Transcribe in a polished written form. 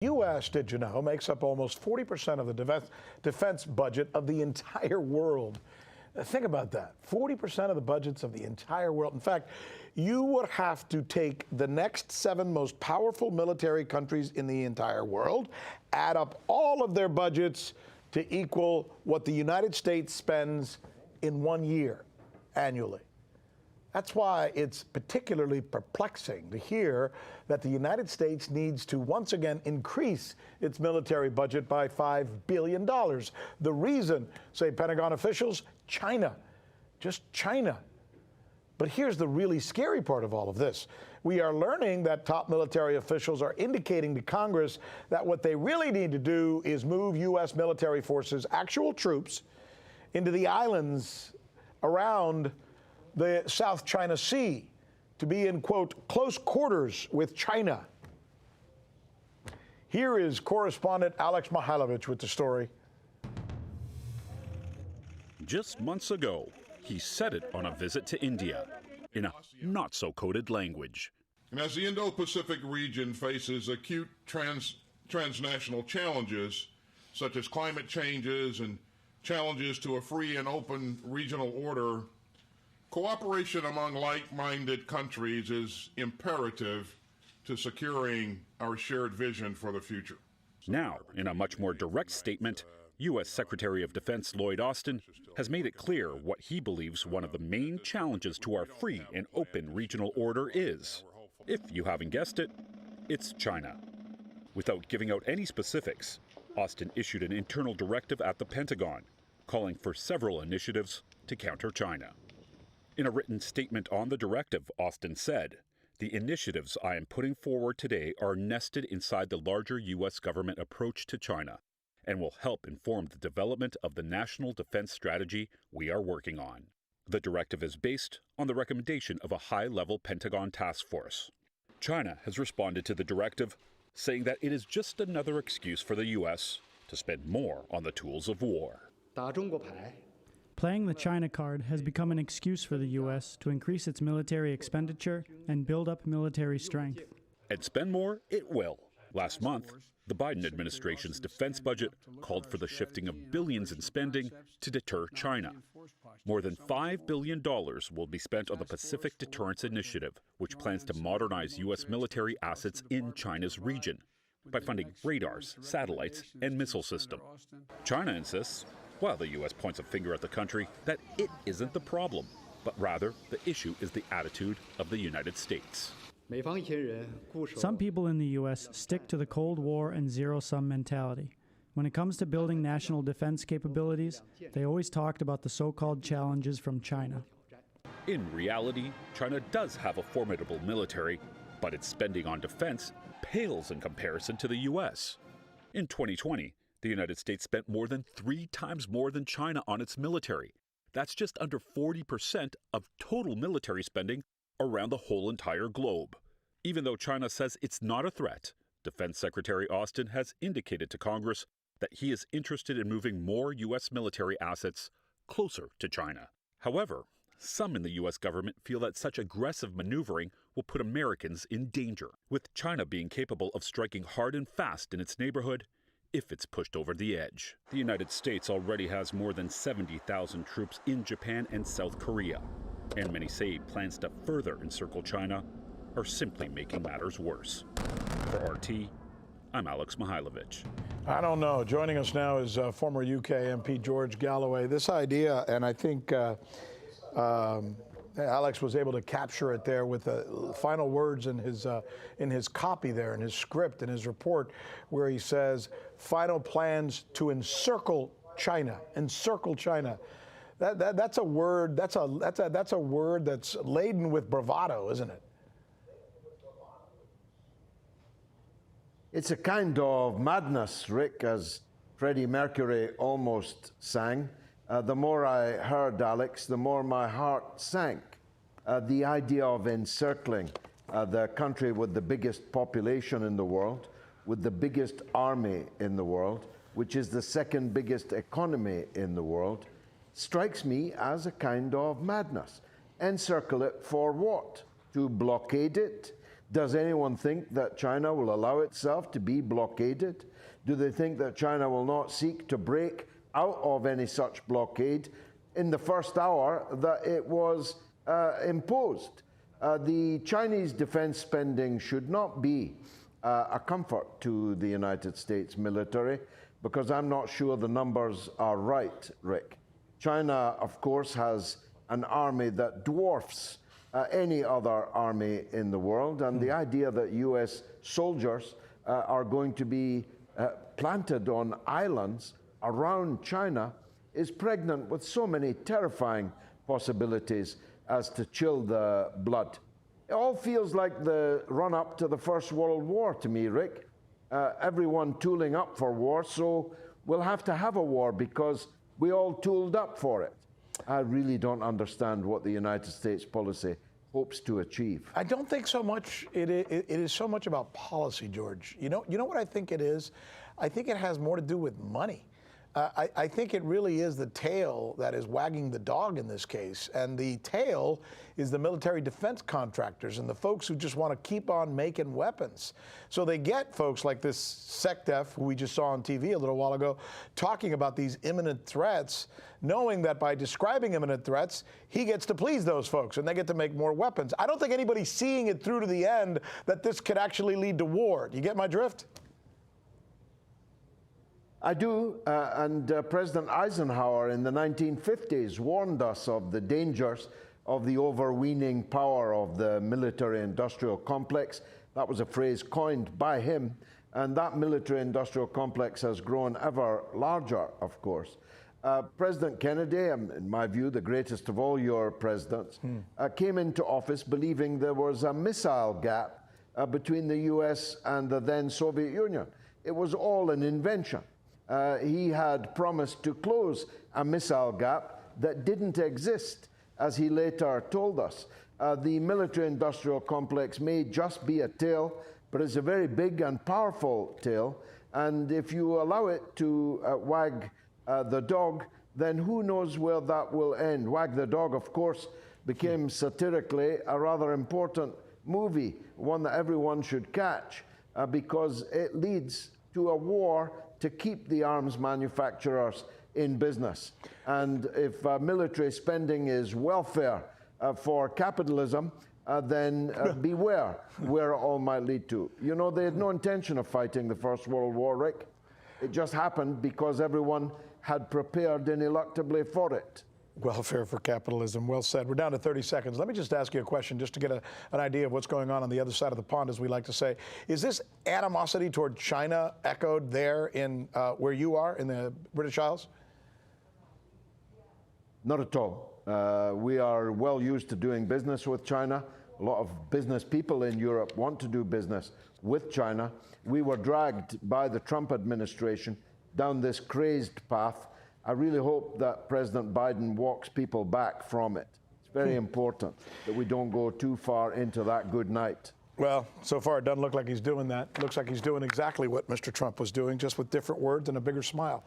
U.S., did you know, makes up almost 40% of the defense budget of the entire world. Think about that. 40% of the budgets of the entire world. In fact, you would have to take the next 7 most powerful military countries in the entire world, add up all of their budgets to equal what the United States spends in 1 year annually. That's why it's particularly perplexing to hear that the United States needs to once again increase its military budget by $5 billion. The reason, say Pentagon officials, China, just China. But here's the really scary part of all of this. We are learning that top military officials are indicating to Congress that what they really need to do is move U.S. military forces, actual troops, into the islands around the South China Sea to be in, quote, close quarters with China. Here is correspondent Alex Mihalovich with the story. Just months ago, he said it on a visit to India in a not-so-coded language. And as the Indo-Pacific region faces acute transnational challenges, such as climate changes and challenges to a free and open regional order, cooperation among like-minded countries is imperative to securing our shared vision for the future. Now, in a much more direct statement, U.S. Secretary of Defense Lloyd Austin has made it clear what he believes one of the main challenges to our free and open regional order is. If you haven't guessed it, it's China. Without giving out any specifics, Austin issued an internal directive at the Pentagon, calling for several initiatives to counter China. In a written statement on the directive, Austin said, "The initiatives I am putting forward today are nested inside the larger U.S. government approach to China and will help inform the development of the national defense strategy we are working on." The directive is based on the recommendation of a high-level Pentagon task force. China has responded to the directive, saying that it is just another excuse for the U.S. to spend more on the tools of war. Playing the China card has become an excuse for the U.S. to increase its military expenditure and build up military strength. And spend more it will. Last month, the Biden administration's defense budget called for the shifting of billions in spending to deter China. More than $5 billion will be spent on the Pacific Deterrence Initiative, which plans to modernize U.S. military assets in China's region by funding radars, satellites, and missile systems. China insists, while the U.S. points a finger at the country, that it isn't the problem, but rather the issue is the attitude of the United States. Some people in the U.S. stick to the Cold War and zero-sum mentality. When it comes to building national defense capabilities, they always talked about the so-called challenges from China. In reality, China does have a formidable military, but its spending on defense pales in comparison to the U.S. In 2020, the United States spent more than 3 times more than China on its military. That's just under 40% of total military spending around the whole entire globe. Even though China says it's not a threat, Defense Secretary Austin has indicated to Congress that he is interested in moving more U.S. military assets closer to China. However, some in the U.S. government feel that such aggressive maneuvering will put Americans in danger, with China being capable of striking hard and fast in its neighborhood if it's pushed over the edge. The United States already has more than 70,000 troops in Japan and South Korea, and many say plans to further encircle China are simply making matters worse. For RT, I'm Alex Mihalovich. I don't know. Joining us now is former UK MP George Galloway. This idea, and I think Alex was able to capture it there with the final words in his copy there, in his script, in his report, where he says, final plans to encircle China. Encircle China. That's a word. That's a word that's laden with bravado, isn't it? It's a kind of madness, Rick, as Freddie Mercury almost sang. The more I heard, Alex, the more my heart sank. The idea of encircling the country with the biggest population in the world, with the biggest army in the world, which is the second biggest economy in the world, strikes me as a kind of madness. Encircle it for what? To blockade it? Does anyone think that China will allow itself to be blockaded? Do they think that China will not seek to break out of any such blockade in the first hour that it was imposed? The Chinese defense spending should not be a comfort to the United States military, because I'm not sure the numbers are right, Rick. China, of course, has an army that dwarfs any other army in the world, and the idea that US soldiers are going to be planted on islands around China is pregnant with so many terrifying possibilities as to chill the blood. It all feels like the run-up to the First World War to me, Rick. Everyone tooling up for war, so we'll have to have a war because we all tooled up for it. I really don't understand what the United States policy hopes to achieve. I don't think so much. It is so much about policy, George. You know what I think it is? I think it has more to do with money. I think it really is the tail that is wagging the dog in this case, and the tail is the military defense contractors and the folks who just want to keep on making weapons. So they get folks like this SecDef, who we just saw on TV a little while ago, talking about these imminent threats, knowing that by describing imminent threats, he gets to please those folks and they get to make more weapons. I don't think anybody's seeing it through to the end that this could actually lead to war. Do you get my drift? I do, and President Eisenhower in the 1950s warned us of the dangers of the overweening power of the military-industrial complex. That was a phrase coined by him, and that military-industrial complex has grown ever larger, of course. President Kennedy, in my view, the greatest of all your presidents, came into office believing there was a missile gap between the US and the then Soviet Union. It was all an invention. He had promised to close a missile gap that didn't exist, as he later told us. The military-industrial complex may just be a tail, but it's a very big and powerful tail, and if you allow it to wag the dog, then who knows where that will end. Wag the Dog, of course, became satirically a rather important movie, one that everyone should catch, because it leads to a war to keep the arms manufacturers in business. And if military spending is welfare for capitalism, then beware where it all might lead to. You know, they had no intention of fighting the First World War, Rick. It just happened because everyone had prepared ineluctably for it. Welfare for capitalism. Well said. We're down to 30 seconds. Let me just ask you a question just to get an idea of what's going on the other side of the pond, as we like to say. Is this animosity toward China echoed there in where you are in the British Isles? Not at all. We are well used to doing business with China. A lot of business people in Europe want to do business with China. We were dragged by the Trump administration down this crazed path. I really hope that President Biden walks people back from it. It's very important that we don't go too far into that good night. Well, so far it doesn't look like he's doing that. It looks like he's doing exactly what Mr. Trump was doing, just with different words and a bigger smile.